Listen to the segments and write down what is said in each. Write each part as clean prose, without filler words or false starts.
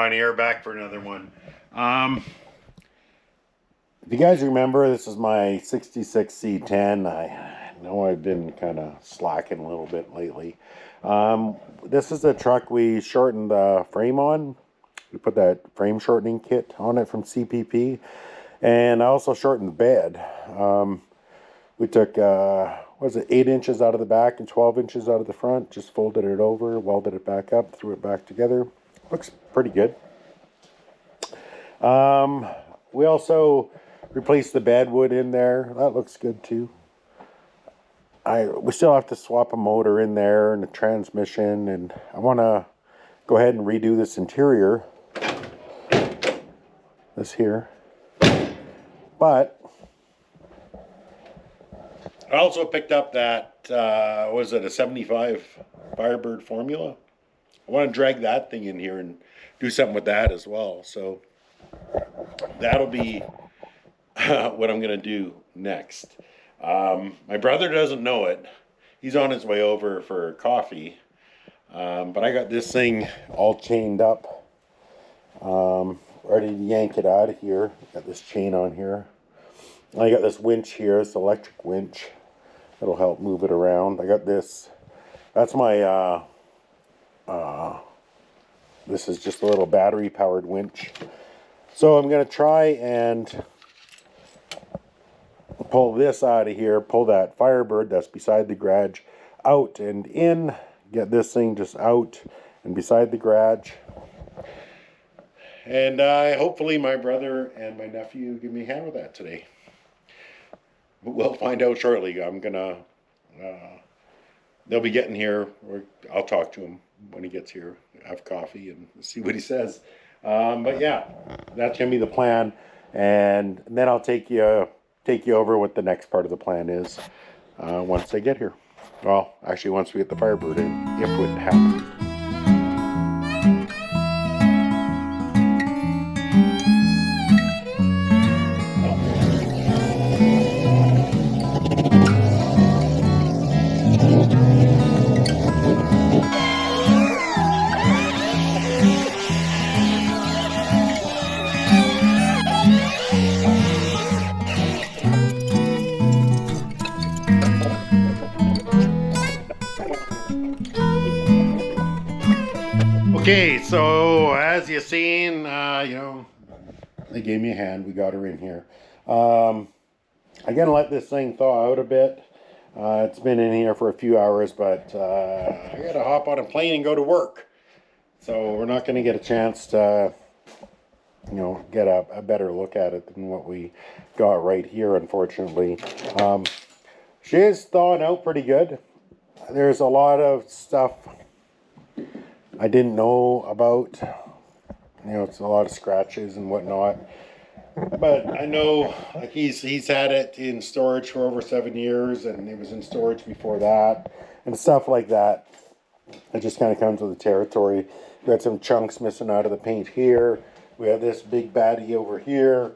on here, back for another one. If you guys remember, this is my 66 C10. I know I've been kind of slacking a little bit lately. This is the truck we shortened the frame on. We put that frame shortening kit on it from CPP. And I also shortened the bed. We took, 8 inches out of the back and 12 inches out of the front. Just folded it over, welded it back up, threw it back together. Looks pretty good. We also replaced the bed wood in there. That looks good too. We still have to swap a motor in there and a transmission, and I want to go ahead and redo this interior. This here. But I also picked up that, was it a 75 Firebird Formula? I want to drag that thing in here and do something with that as well. So that'll be what I'm going to do next. My brother doesn't know it. He's on his way over for coffee. But I got this thing all chained up. Ready to yank it out of here. Got this chain on here. I got this winch here, this electric winch. That'll help move it around. I got this. That's my, this is just a little battery powered winch. So I'm going to try and pull this out of here, pull that Firebird that's beside the garage out and in, get this thing just out and beside the garage. And hopefully my brother and my nephew give me a hand with that today. We'll find out shortly. I'm gonna, they'll be getting here, or I'll talk to him when he gets here, have coffee and see what he says. But yeah, that's gonna be the plan, and then I'll take you over what the next part of the plan is once they get here. Well, actually, once we get the Firebird in, if it happens. Okay, so as you've seen, they gave me a hand. We got her in here. I'm gonna let this thing thaw out a bit. It's been in here for a few hours, but I gotta hop on a plane and go to work. So we're not gonna get a chance to, get a better look at it than what we got right here, unfortunately. She is thawing out pretty good. There's a lot of stuff I didn't know about. It's a lot of scratches and whatnot. But I know, like, he's had it in storage for over 7 years, and it was in storage before that, and stuff like that. It just kind of comes with the territory. We got some chunks missing out of the paint here. We have this big baddie over here.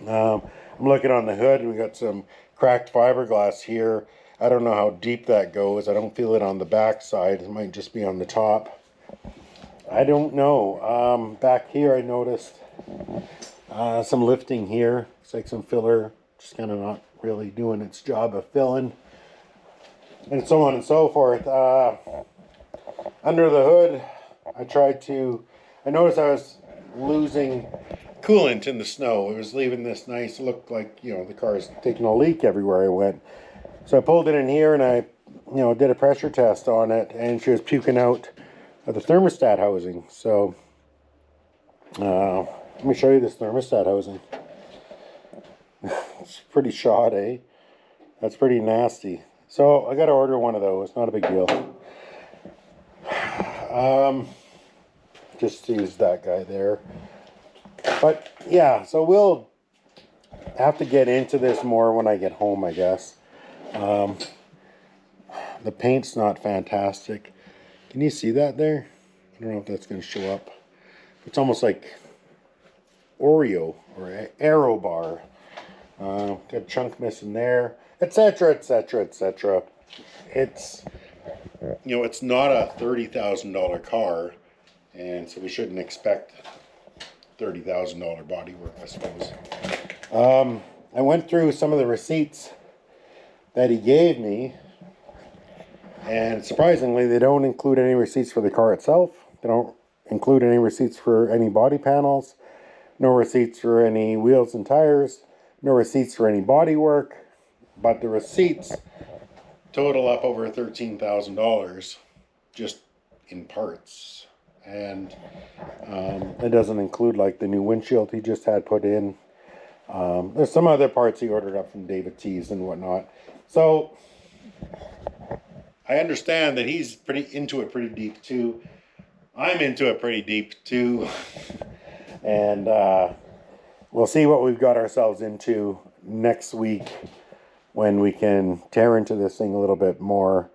I'm looking on the hood, and we got some cracked fiberglass here. I don't know how deep that goes. I don't feel it on the back side. It might just be on the top. I don't know. Back here I noticed some lifting here. It's like some filler, just kind of not really doing its job of filling. And so on and so forth. Under the hood, I noticed I was losing coolant in the snow. It was leaving this nice, looked like, the car's taking a leak everywhere I went. So I pulled it in here and I, did a pressure test on it, and she was puking out of the thermostat housing. So, let me show you this thermostat housing. It's pretty shot, eh? That's pretty nasty. So I got to order one of those. Not a big deal. Just use that guy there. But yeah, so we'll have to get into this more when I get home, I guess. The paint's not fantastic. Can you see that there? I don't know if that's going to show up. It's almost like Oreo or Aero bar. Got a chunk missing there, etc., etc., etc. It's, it's not a $30,000 car, and so we shouldn't expect $30,000 body work, I suppose. I went through some of the receipts that he gave me, and surprisingly, they don't include any receipts for the car itself. They don't include any receipts for any body panels, no receipts for any wheels and tires, no receipts for any body work, but the receipts total up over $13,000 just in parts. And it doesn't include like the new windshield he just had put in. There's some other parts he ordered up from David T's and whatnot. So I understand that he's pretty into it pretty deep too. I'm into it pretty deep too. And we'll see what we've got ourselves into next week when we can tear into this thing a little bit more.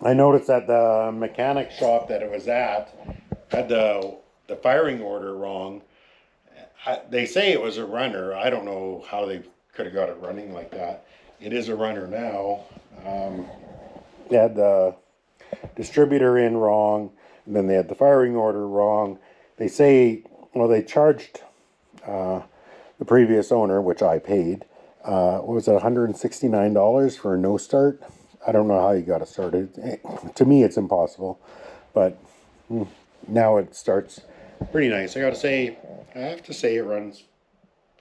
I noticed that the mechanic shop that it was at had the firing order wrong. They say it was a runner. I don't know how they could have got it running like that. It is a runner now. They had the distributor in wrong, and then they had the firing order wrong. They say, well, they charged the previous owner, which I paid, what was it, $169 for a no start? I don't know how you got it started. To me, it's impossible, but now it starts pretty nice. I have to say it runs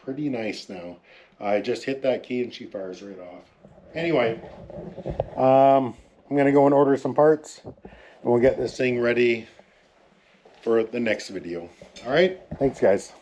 pretty nice now. I just hit that key and she fires right off. Anyway, I'm going to go and order some parts, and we'll get this thing ready for the next video. All right? Thanks, guys.